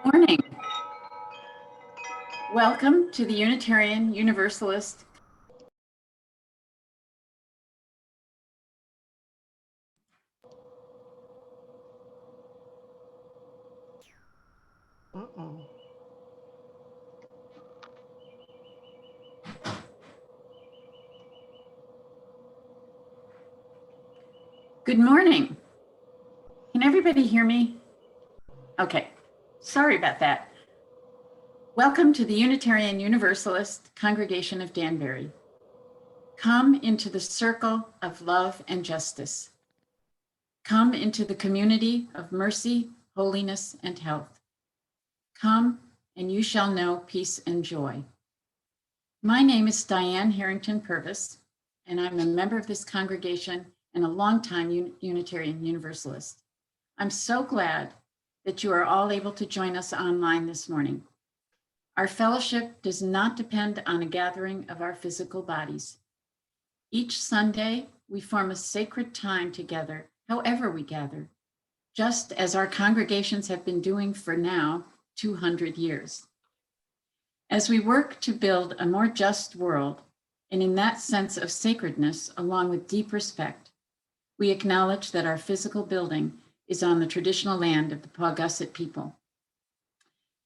Morning. Welcome to the Unitarian Universalist. Good morning. Can everybody hear me? Okay, sorry about that. Welcome to the Unitarian Universalist Congregation of Danbury. Come into the circle of love and justice. Come into the community of mercy, holiness, and health. Come and you shall know peace and joy. My name is Diane Harrington Purvis, and I'm a member of this congregation and a longtime Unitarian Universalist. I'm so glad that you are all able to join us online this morning. Our fellowship does not depend on a gathering of our physical bodies. Each Sunday, we form a sacred time together, however we gather, just as our congregations have been doing for now 200 years. As we work to build a more just world, and in that sense of sacredness, along with deep respect, we acknowledge that our physical building is on the traditional land of the Paugussett people.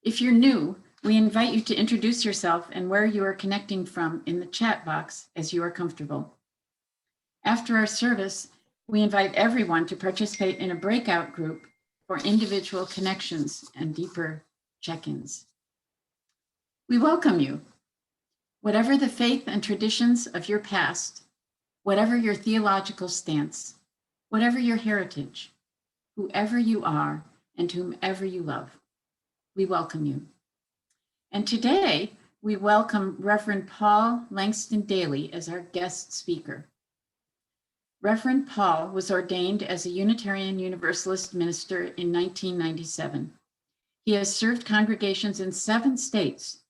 If you're new, we invite you to introduce yourself and where you are connecting from in the chat box as you are comfortable. After our service, we invite everyone to participate in a breakout group for individual connections and deeper check-ins. We welcome you. Whatever the faith and traditions of your past, whatever your theological stance, whatever your heritage, whoever you are and whomever you love, we welcome you. And today, we welcome Reverend Paul Langston Daly as our guest speaker. Reverend Paul was ordained as a Unitarian Universalist minister in 1997. He has served congregations in 7 states,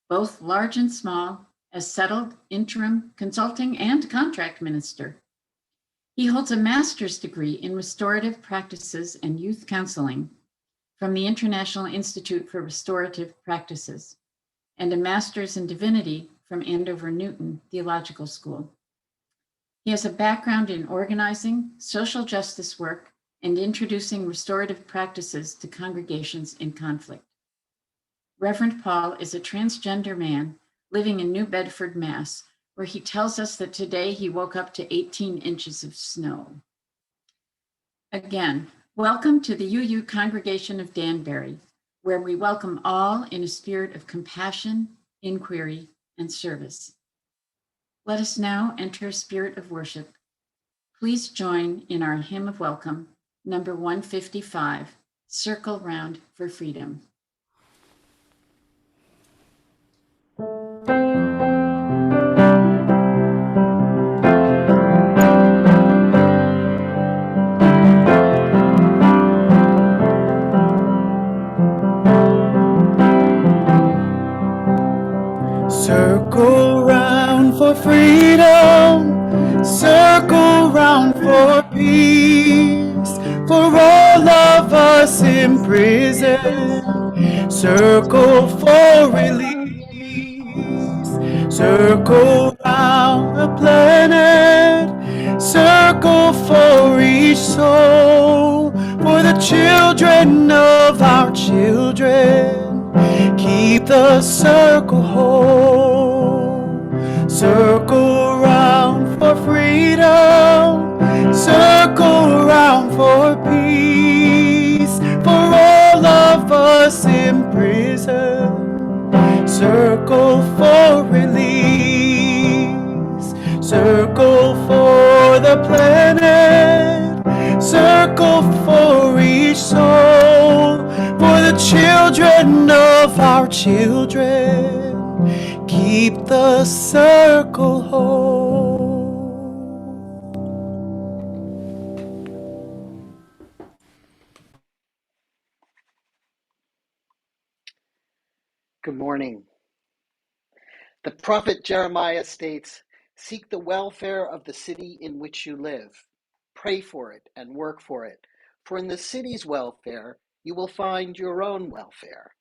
both large and small, as settled, interim, consulting, and contract minister. He holds a master's degree in restorative practices and youth counseling from the International Institute for Restorative Practices, and a master's in divinity from Andover Newton Theological School. He has a background in organizing, social justice work, and introducing restorative practices to congregations in conflict. Reverend Paul is a transgender man living in New Bedford, Mass., where he tells us that today he woke up to 18 inches of snow. Again, welcome to the UU Congregation of Danbury, where we welcome all in a spirit of compassion, inquiry, and service. Let us now enter a spirit of worship. Please join in our hymn of welcome, number 155, Circle Round for Freedom. Circle round for freedom, circle round for peace, for all of us in prison, circle for release, circle round the planet, circle for each soul, for the children of our children. Keep the circle whole. Circle round for freedom. Circle round for peace. For all of us in prison. Circle for release. Circle for the planet. Circle for each soul. For the children of our children, keep the circle whole. Good morning. The prophet Jeremiah states, "Seek the welfare of the city in which you live. Pray for it and work for it, for in the city's welfare you will find your own welfare."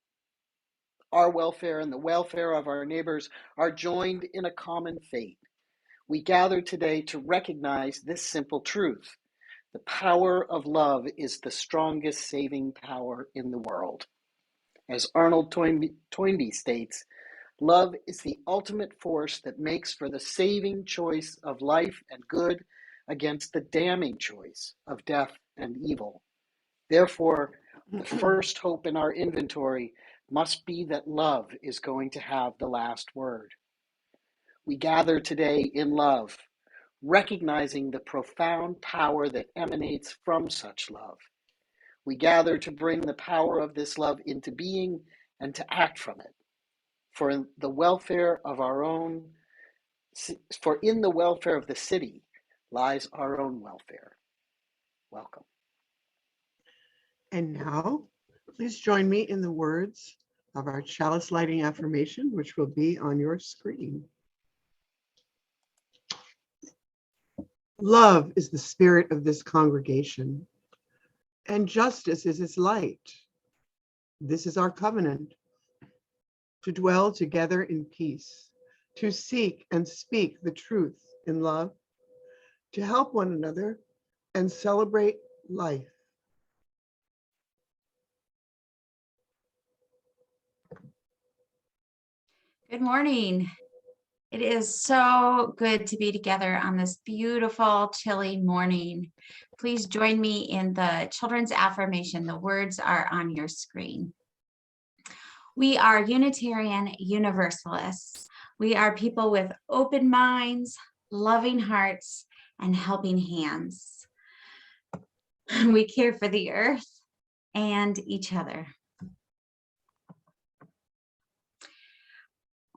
Our welfare and the welfare of our neighbors are joined in a common fate. We gather today to recognize this simple truth. The power of love is the strongest saving power in the world. As Arnold Toynbee states, love is the ultimate force that makes for the saving choice of life and good against the damning choice of death and evil. Therefore, the first hope in our inventory must be that love is going to have the last word. We gather today in love, recognizing the profound power that emanates from such love. We gather to bring the power of this love into being and to act from it. For in the welfare of the city lies our own welfare. Welcome. And now, please join me in the words of our chalice lighting affirmation, which will be on your screen. Love is the spirit of this congregation, and justice is its light. This is our covenant, to dwell together in peace, to seek and speak the truth in love, to help one another and celebrate life. Good morning. It is so good to be together on this beautiful, chilly morning. Please join me in the children's affirmation. The words are on your screen. We are Unitarian Universalists. We are people with open minds, loving hearts, and helping hands. We care for the earth and each other.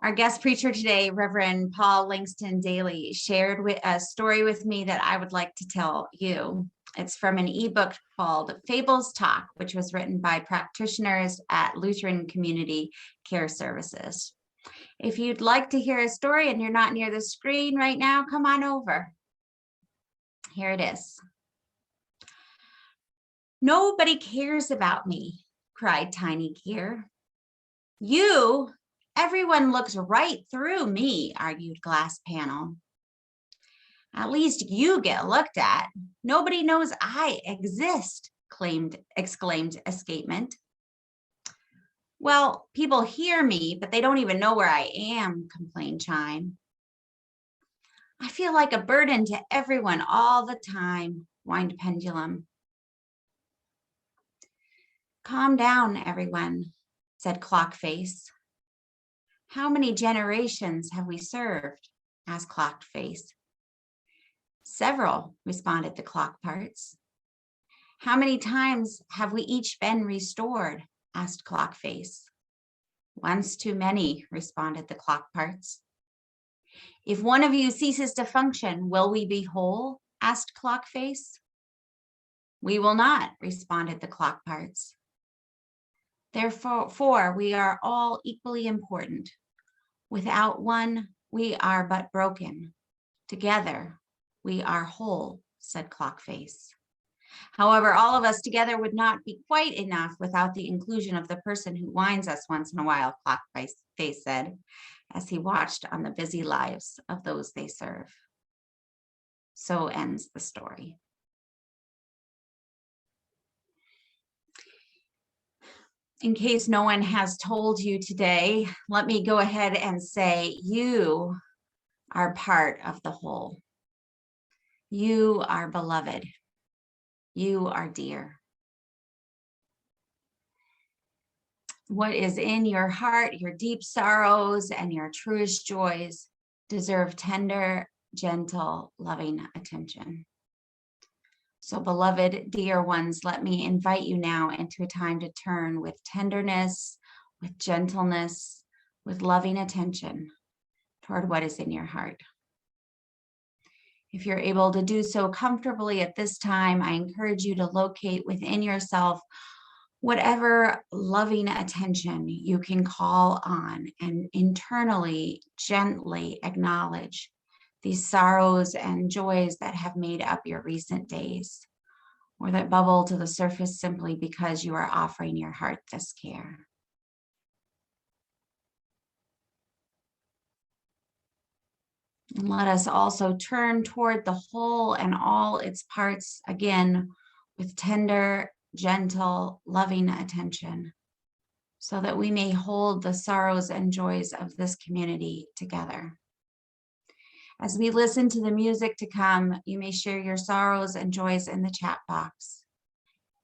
Our guest preacher today, Reverend Paul Langston Daly, shared a story with me that I would like to tell you. It's from an ebook called Fables Talk, which was written by practitioners at Lutheran Community Care Services. If you'd like to hear a story and you're not near the screen right now, come on over. Here it is. "Nobody cares about me," cried Tiny Gear. Everyone looks right through me," argued Glass Panel. "At least you get looked at. Nobody knows I exist," exclaimed Escapement. "Well, people hear me, but they don't even know where I am," complained Chime. "I feel like a burden to everyone all the time," whined Pendulum. "Calm down, everyone," said Clockface. "How many generations have we served? asked Clock Face. Several, responded the clock parts. How many times have we each been restored? Asked Clock Face. Once too many, responded the clock parts. If one of you ceases to function, will we be whole? Asked Clock Face. We will not, responded the clock parts. Therefore, we are all equally important. Without one, we are but broken. Together, we are whole, said Clock Face. However, all of us together would not be quite enough without the inclusion of the person who whines us once in a while, Clock Face said, as he watched on the busy lives of those they serve. So ends the story. In case no one has told you today, let me go ahead and say you are part of the whole. You are beloved. You are dear. What is in your heart, your deep sorrows and your truest joys deserve tender, gentle, loving attention. So, beloved, dear ones, let me invite you now into a time to turn with tenderness, with gentleness, with loving attention toward what is in your heart. If you're able to do so comfortably at this time, I encourage you to locate within yourself whatever loving attention you can call on and internally, gently acknowledge these sorrows and joys that have made up your recent days, or that bubble to the surface simply because you are offering your heart this care. And let us also turn toward the whole and all its parts again with tender, gentle, loving attention, so that we may hold the sorrows and joys of this community together. As we listen to the music to come, you may share your sorrows and joys in the chat box.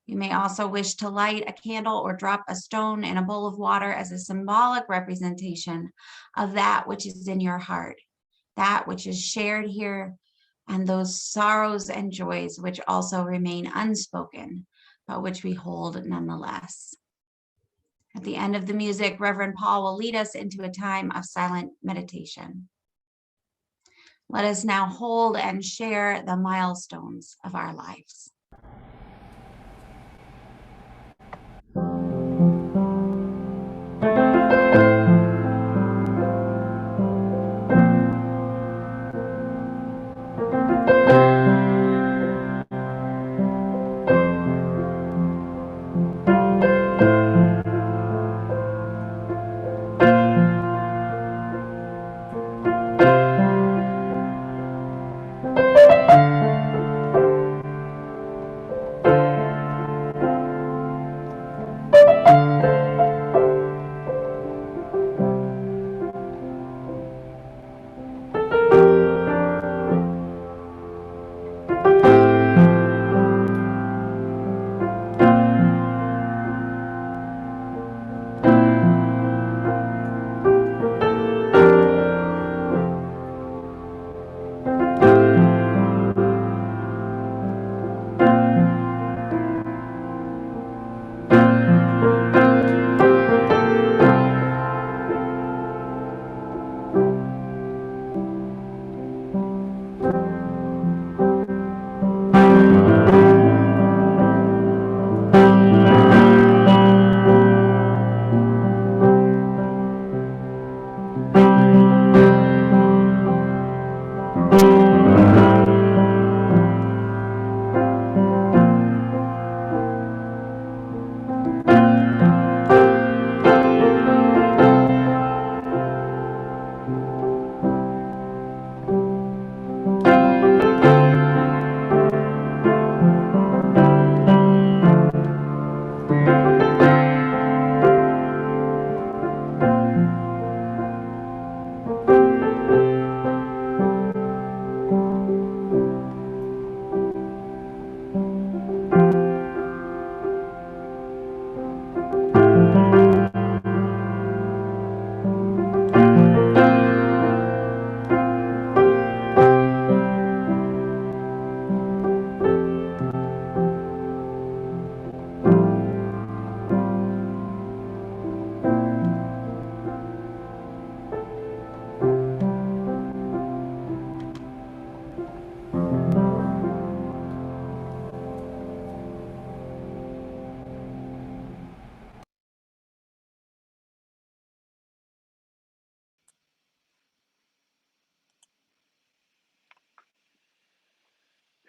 You may also wish to light a candle or drop a stone in a bowl of water as a symbolic representation of that which is in your heart, that which is shared here, and those sorrows and joys which also remain unspoken, but which we hold nonetheless. At the end of the music, Reverend Paul will lead us into a time of silent meditation. Let us now hold and share the milestones of our lives.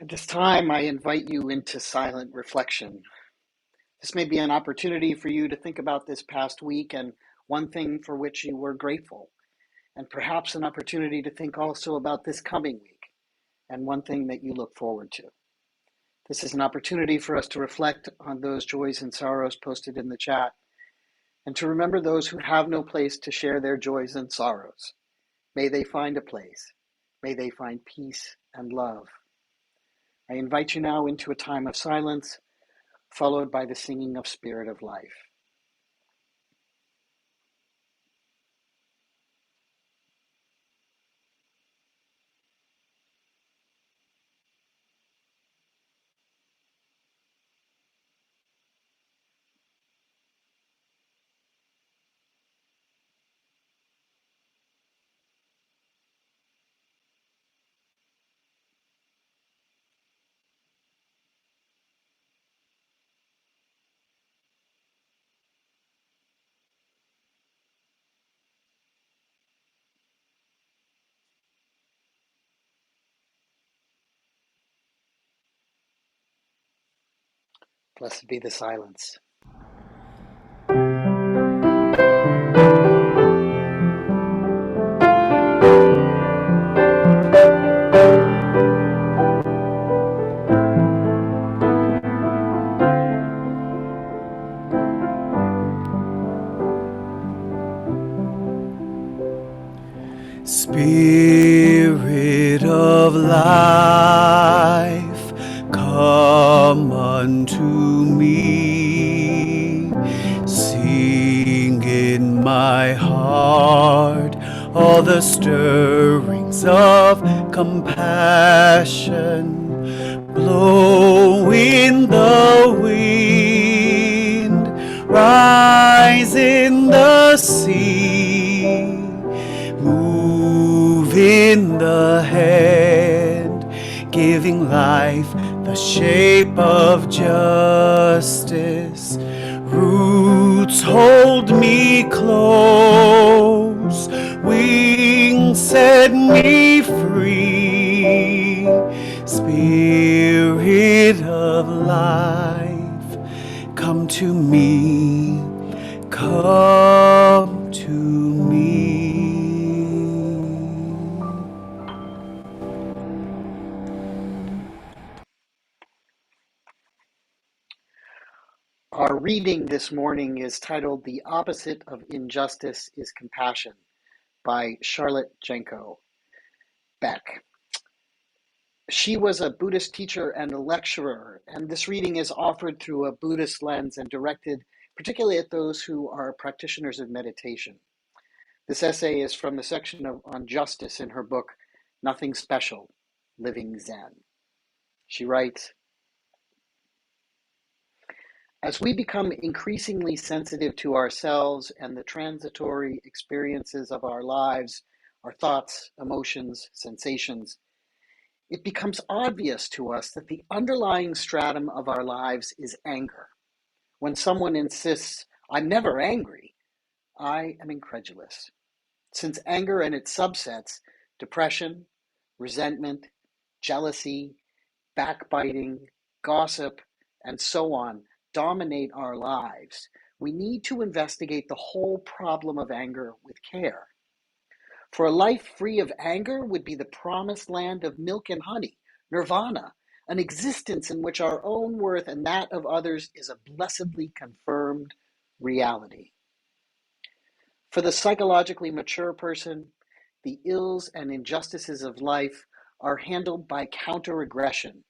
At this time, I invite you into silent reflection. This may be an opportunity for you to think about this past week and one thing for which you were grateful, and perhaps an opportunity to think also about this coming week and one thing that you look forward to. This is an opportunity for us to reflect on those joys and sorrows posted in the chat, and to remember those who have no place to share their joys and sorrows. May they find a place. May they find peace and love. I invite you now into a time of silence, followed by the singing of Spirit of Life. Blessed be the silence. Spirit of life, come unto me. Sing in my heart all the stirrings of compassion. Blow in the wind, rise in the sea, move in the hand, giving life the shape of justice. Roots hold me close, wings set me free. Spirit of life, come to me, come to me. Our reading this morning is titled The Opposite of Injustice is Compassion by Charlotte Janko Beck. She was a Buddhist teacher and a lecturer, and this reading is offered through a Buddhist lens and directed particularly at those who are practitioners of meditation. This essay is from the section on justice in her book, Nothing Special, Living Zen. She writes, as we become increasingly sensitive to ourselves and the transitory experiences of our lives, our thoughts, emotions, sensations, it becomes obvious to us that the underlying stratum of our lives is anger. When someone insists, I'm never angry, I am incredulous. Since anger and its subsets, depression, resentment, jealousy, backbiting, gossip, and so on, dominate our lives, we need to investigate the whole problem of anger with care. For a life free of anger would be the promised land of milk and honey, nirvana, an existence in which our own worth and that of others is a blessedly confirmed reality. For the psychologically mature person, the ills and injustices of life are handled by counter-aggression,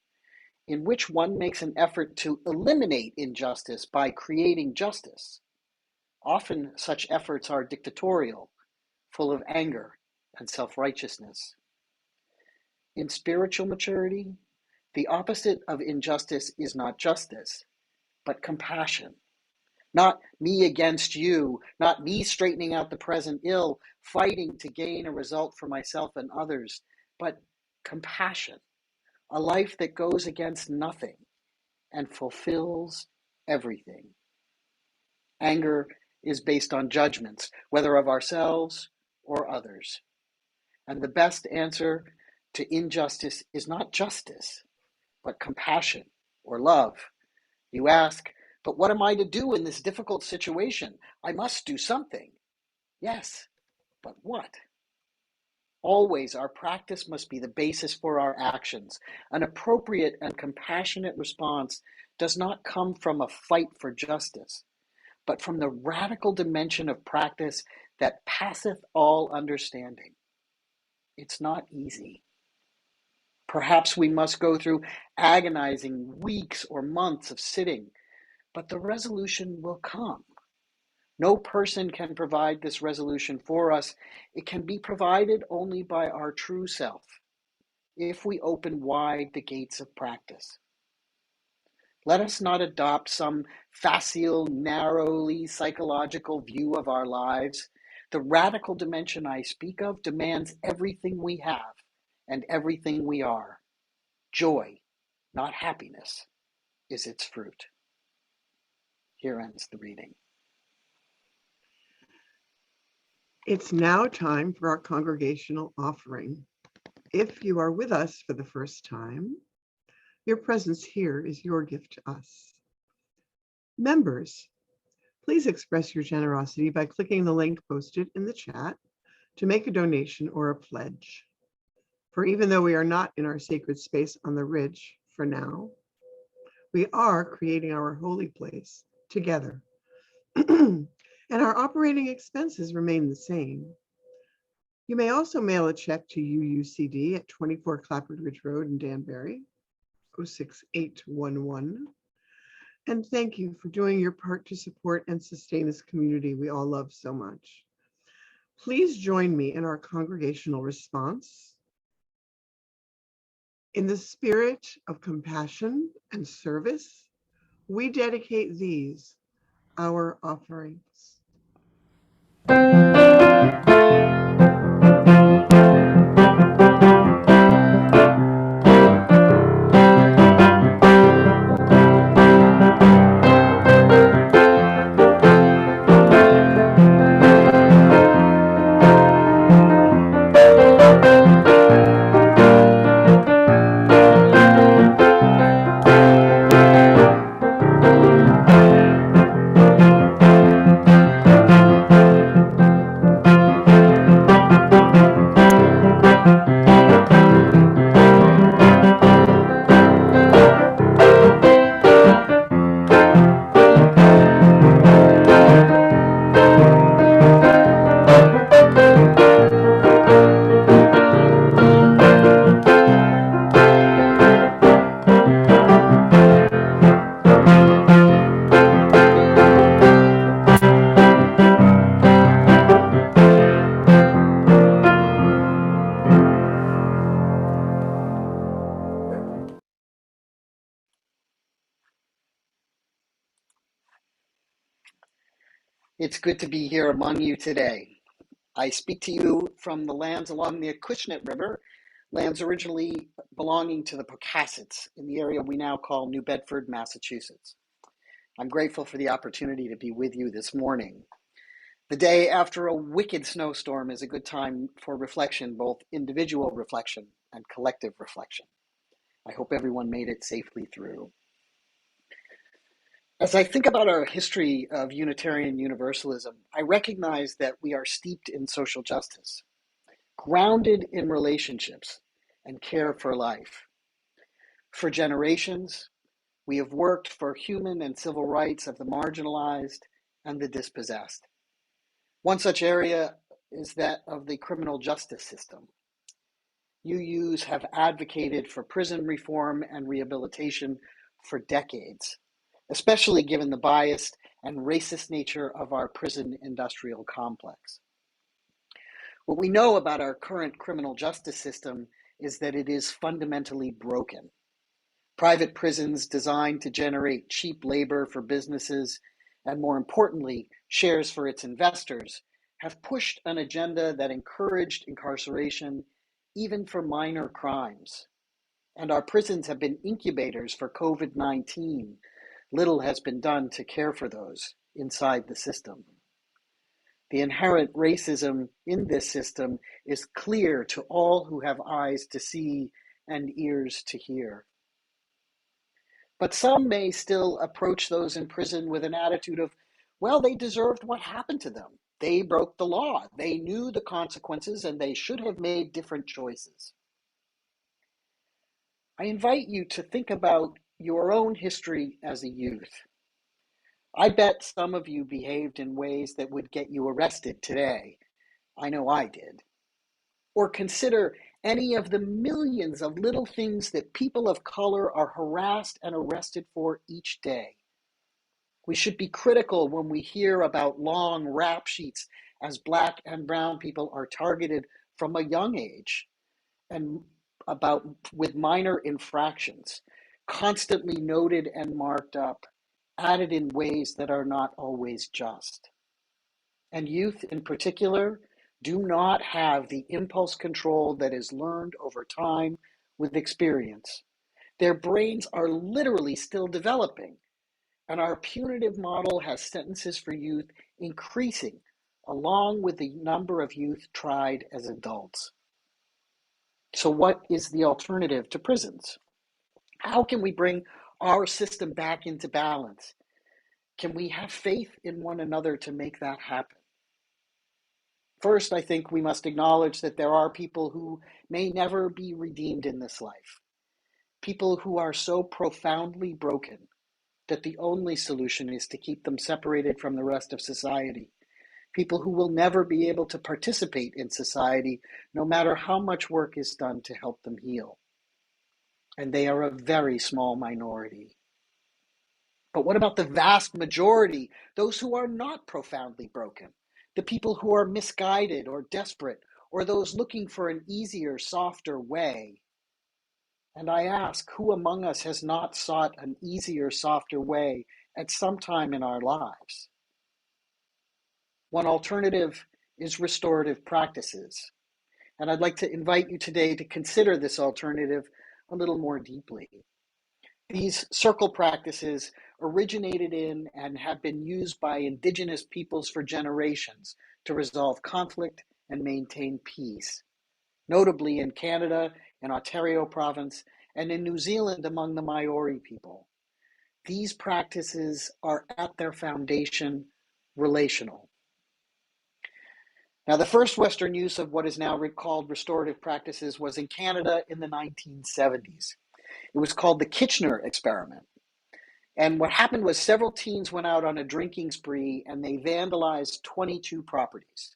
in which one makes an effort to eliminate injustice by creating justice. Often such efforts are dictatorial, full of anger and self-righteousness. In spiritual maturity, the opposite of injustice is not justice, but compassion. Not me against you, not me straightening out the present ill, fighting to gain a result for myself and others, but compassion, a life that goes against nothing and fulfills everything. Anger is based on judgments, whether of ourselves or others. And the best answer to injustice is not justice, but compassion or love. You ask, but what am I to do in this difficult situation? I must do something. Yes, but what? Always, our practice must be the basis for our actions. An appropriate and compassionate response does not come from a fight for justice, but from the radical dimension of practice that passeth all understanding. It's not easy. Perhaps we must go through agonizing weeks or months of sitting, but the resolution will come. No person can provide this resolution for us. It can be provided only by our true self, if we open wide the gates of practice. Let us not adopt some facile, narrowly psychological view of our lives. The radical dimension I speak of demands everything we have and everything we are. Joy, not happiness, is its fruit. Here ends the reading. It's now time for our congregational offering. If you are with us for the first time, your presence here is your gift to us. Members, please express your generosity by clicking the link posted in the chat to make a donation or a pledge. For even though we are not in our sacred space on the ridge for now, we are creating our holy place together. And our operating expenses remain the same. You may also mail a check to UUCD at 24 Clapham Ridge Road in Danbury, 06811. And thank you for doing your part to support and sustain this community we all love so much. Please join me in our congregational response. In the spirit of compassion and service, we dedicate these, our offerings. It's good to be here among you today. I speak to you from the lands along the Acushnet River, lands originally belonging to the Pocasets in the area we now call New Bedford, Massachusetts. I'm grateful for the opportunity to be with you this morning. The day after a wicked snowstorm is a good time for reflection, both individual reflection and collective reflection. I hope everyone made it safely through. As I think about our history of Unitarian Universalism, I recognize that we are steeped in social justice, grounded in relationships and care for life. For generations, we have worked for human and civil rights of the marginalized and the dispossessed. One such area is that of the criminal justice system. UUs have advocated for prison reform and rehabilitation for decades, especially given the biased and racist nature of our prison industrial complex. What we know about our current criminal justice system is that it is fundamentally broken. Private prisons designed to generate cheap labor for businesses, and more importantly, shares for its investors, have pushed an agenda that encouraged incarceration even for minor crimes. And our prisons have been incubators for COVID-19. Little has been done to care for those inside the system. The inherent racism in this system is clear to all who have eyes to see and ears to hear. But some may still approach those in prison with an attitude of, well, they deserved what happened to them. They broke the law. They knew the consequences and they should have made different choices. I invite you to think about your own history as a youth. I bet some of you behaved in ways that would get you arrested today. I know I did. Or consider any of the millions of little things that people of color are harassed and arrested for each day. We should be critical when we hear about long rap sheets as Black and brown people are targeted from a young age and about with minor infractions, constantly noted and marked up, added in ways that are not always just. And youth in particular do not have the impulse control that is learned over time with experience. Their brains are literally still developing, and our punitive model has sentences for youth increasing along with the number of youth tried as adults. So what is the alternative to prisons? How can we bring our system back into balance? Can we have faith in one another to make that happen? First, I think we must acknowledge that there are people who may never be redeemed in this life. People who are so profoundly broken that the only solution is to keep them separated from the rest of society. People who will never be able to participate in society, no matter how much work is done to help them heal. And they are a very small minority. But what about the vast majority, those who are not profoundly broken? The people who are misguided or desperate, or those looking for an easier, softer way? And I ask, who among us has not sought an easier, softer way at some time in our lives? One alternative is restorative practices. And I'd like to invite you today to consider this alternative a little more deeply. These circle practices originated in and have been used by Indigenous peoples for generations to resolve conflict and maintain peace, notably in Canada, in Ontario province, and in New Zealand among the Maori people. These practices are at their foundation relational. Now, the first Western use of what is now called restorative practices was in Canada in the 1970s. It was called the Kitchener experiment. And what happened was several teens went out on a drinking spree and they vandalized 22 properties.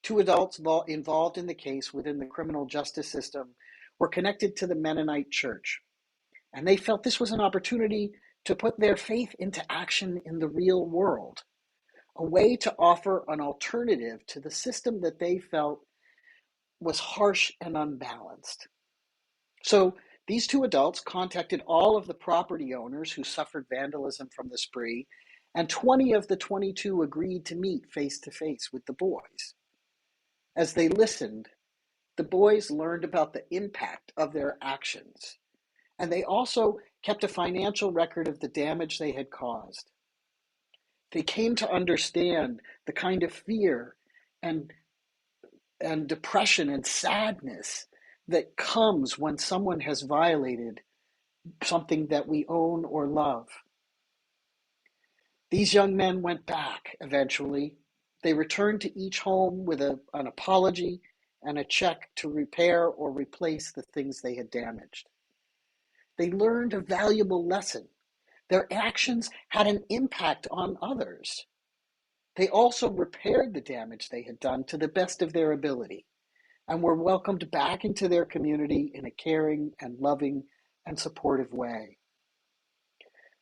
2 adults involved in the case within the criminal justice system were connected to the Mennonite Church. And they felt this was an opportunity to put their faith into action in the real world, a way to offer an alternative to the system that they felt was harsh and unbalanced. So these 2 adults contacted all of the property owners who suffered vandalism from the spree, and 20 of the 22 agreed to meet face to face with the boys. As they listened, the boys learned about the impact of their actions, and they also kept a financial record of the damage they had caused. They came to understand the kind of fear and depression and sadness that comes when someone has violated something that we own or love. These young men went back eventually. They returned to each home with an apology and a check to repair or replace the things they had damaged. They learned a valuable lesson. Their actions had an impact on others. They also repaired the damage they had done to the best of their ability and were welcomed back into their community in a caring and loving and supportive way.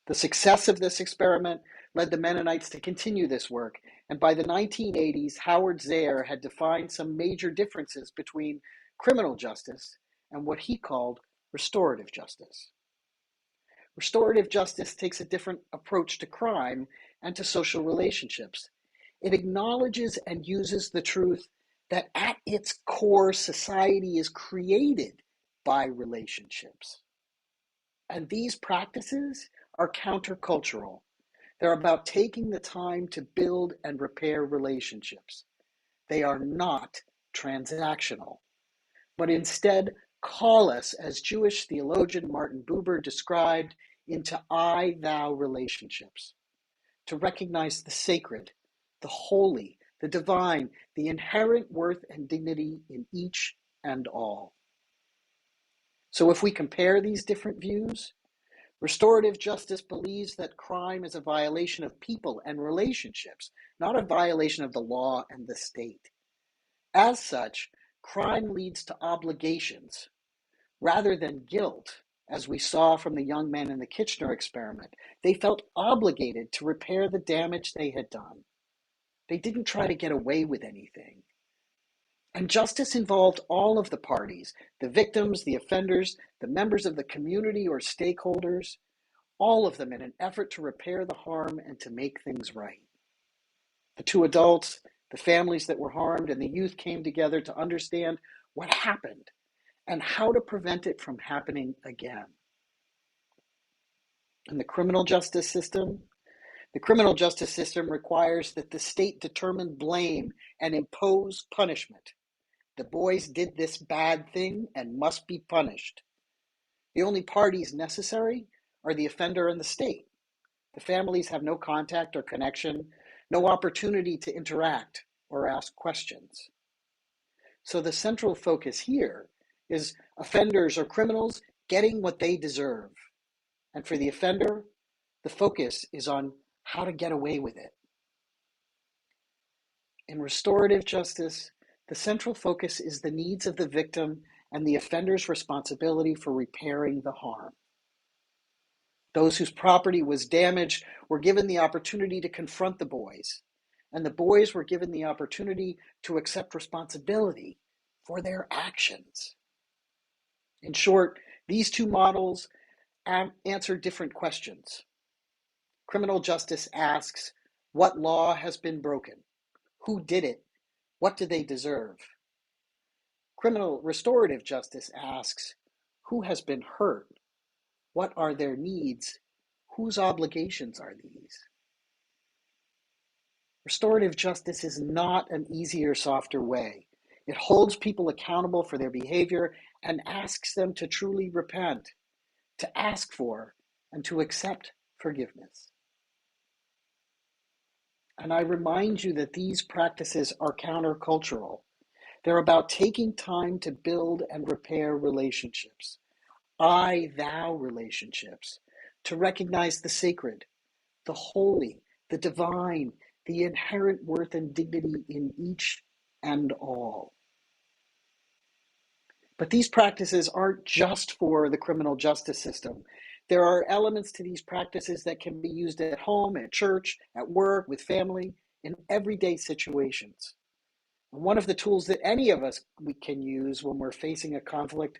The success of this experiment led the Mennonites to continue this work, and by the 1980s, Howard Zehr had defined some major differences between criminal justice and what he called restorative justice. Restorative justice takes a different approach to crime and to social relationships. It acknowledges and uses the truth that at its core, society is created by relationships. And these practices are countercultural. They're about taking the time to build and repair relationships. They are not transactional, but instead call us, as Jewish theologian Martin Buber described into I-thou relationships, to recognize the sacred, the holy, the divine, the inherent worth and dignity in each and all. So if we compare these different views, restorative justice believes that crime is a violation of people and relationships, not a violation of the law and the state. As such, crime leads to obligations rather than guilt, as we saw from the young men in the Kitchener experiment. They felt obligated to repair the damage they had done. They didn't try to get away with anything. And justice involved all of the parties, the victims, the offenders, the members of the community or stakeholders, all of them in an effort to repair the harm and to make things right. The two adults, the families that were harmed, and the youth came together to understand what happened and how to prevent it from happening again. In the criminal justice system requires that the state determine blame and impose punishment. The boys did this bad thing and must be punished. The only parties necessary are the offender and the state. The families have no contact or connection, no opportunity to interact or ask questions. So the central focus here is offenders or criminals getting what they deserve. And for the offender, the focus is on how to get away with it. In restorative justice, the central focus is the needs of the victim and the offender's responsibility for repairing the harm. Those whose property was damaged were given the opportunity to confront the boys, and the boys were given the opportunity to accept responsibility for their actions. In short, these two models answer different questions. Criminal justice asks, what law has been broken? Who did it? What do they deserve? Criminal restorative justice asks, who has been hurt? What are their needs? Whose obligations are these? Restorative justice is not an easier, softer way. It holds people accountable for their behavior and asks them to truly repent, to ask for and to accept forgiveness. And I remind you that these practices are countercultural. They're about taking time to build and repair relationships, I-thou relationships, to recognize the sacred, the holy, the divine, the inherent worth and dignity in each and all. But these practices aren't just for the criminal justice system. There are elements to these practices that can be used at home, at church, at work, with family, in everyday situations. And one of the tools that any of us we can use when we're facing a conflict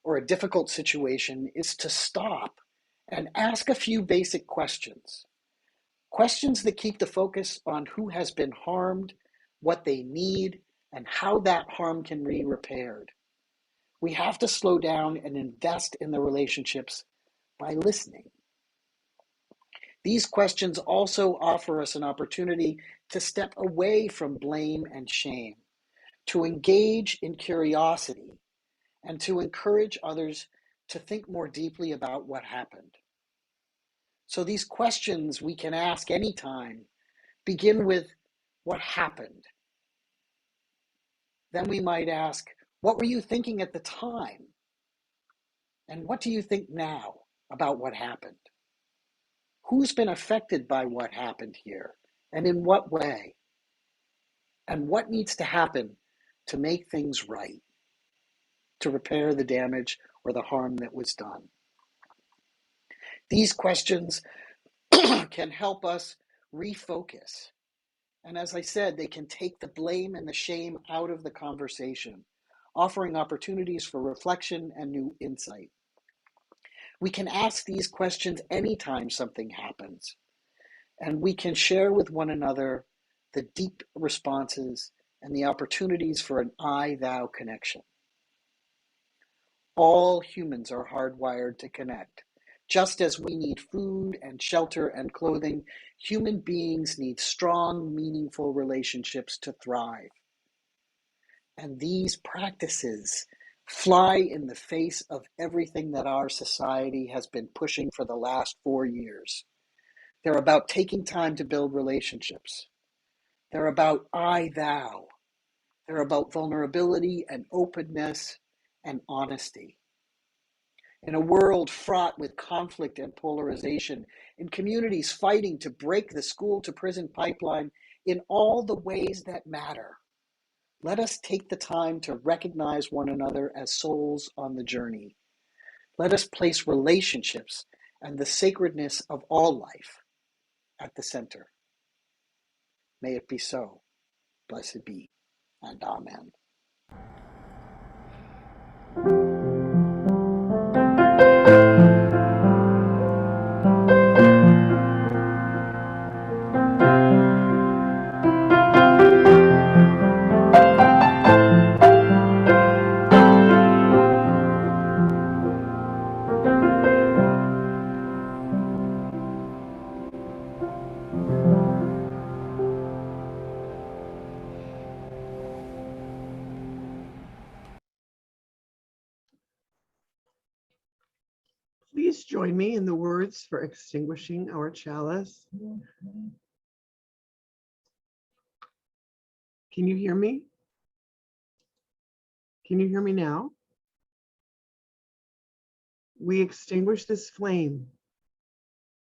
or a difficult situation is to stop and ask a few basic questions. Questions that keep the focus on who has been harmed, what they need, and how that harm can be repaired. We have to slow down and invest in the relationships by listening. These questions also offer us an opportunity to step away from blame and shame, to engage in curiosity, and to encourage others to think more deeply about what happened. So these questions we can ask anytime begin with what happened. Then we might ask, what were you thinking at the time? And what do you think now about what happened? Who's been affected by what happened here? And in what way? And what needs to happen to make things right, to repair the damage or the harm that was done? These questions can help us refocus. And as I said, they can take the blame and the shame out of the conversation, offering opportunities for reflection and new insight. We can ask these questions anytime something happens, and we can share with one another the deep responses and the opportunities for an I-thou connection. All humans are hardwired to connect. Just as we need food and shelter and clothing, human beings need strong, meaningful relationships to thrive. And these practices fly in the face of everything that our society has been pushing for the last 4 years. They're about taking time to build relationships. They're about I, thou. They're about vulnerability and openness and honesty. In a world fraught with conflict and polarization, in communities fighting to break the school to prison pipeline in all the ways that matter, let us take the time to recognize one another as souls on the journey. Let us place relationships and the sacredness of all life at the center. May it be so. Blessed be, and amen. Please join me in the words for extinguishing our chalice. Can you hear me? Can you hear me now? We extinguish this flame,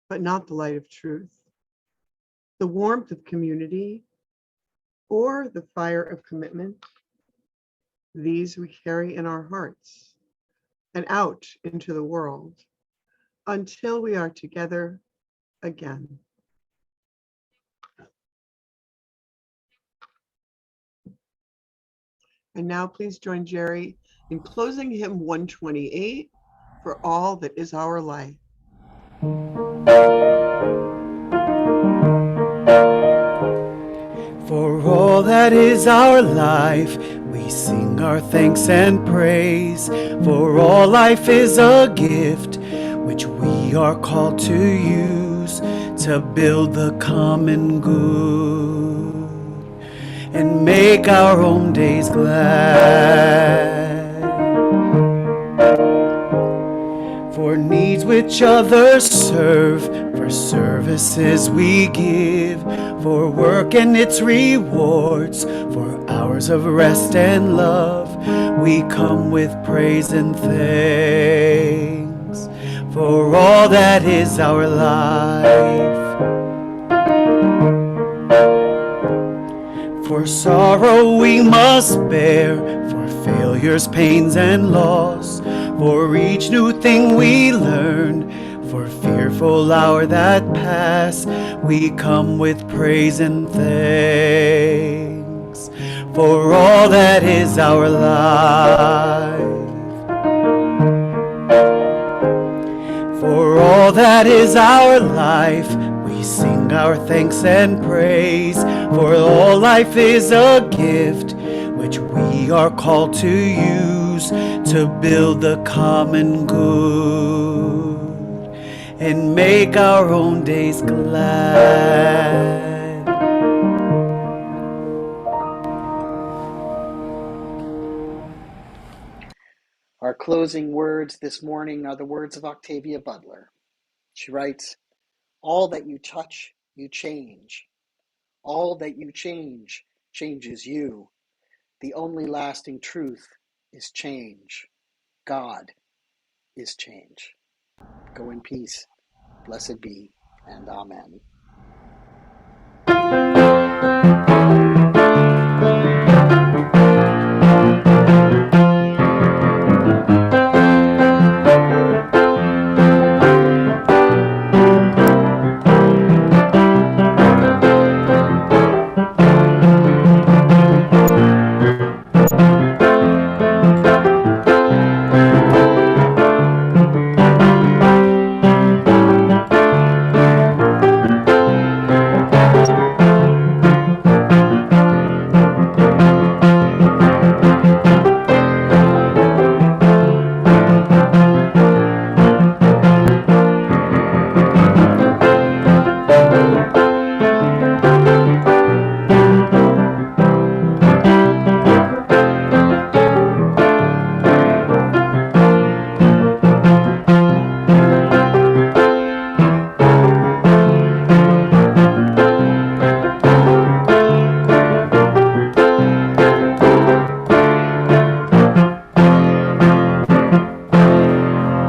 but not the light of truth, the warmth of community, or the fire of commitment. These we carry in our hearts and out into the world until we are together again. And now please join Jerry in closing hymn 128, For All That Is Our Life. For all that is our life, we sing our thanks and praise. For all life is a gift which we are called to use to build the common good and make our own days glad. For needs which others serve, for services we give, for work and its rewards, for hours of rest and love, we come with praise and thanks for all that is our life. For sorrow we must bear, for failures, pains, and loss, for each new thing we learn, for fearful hour that pass, we come with praise and thanks for all that is our life. For all that is our life, we sing our thanks and praise. For all life is a gift which we are called to use to build the common good and make our own days glad. Our closing words this morning are the words of Octavia Butler. She writes, "All that you touch, you change. All that you change, changes you. The only lasting truth is change. God is change. Go in peace. Blessed be, and amen."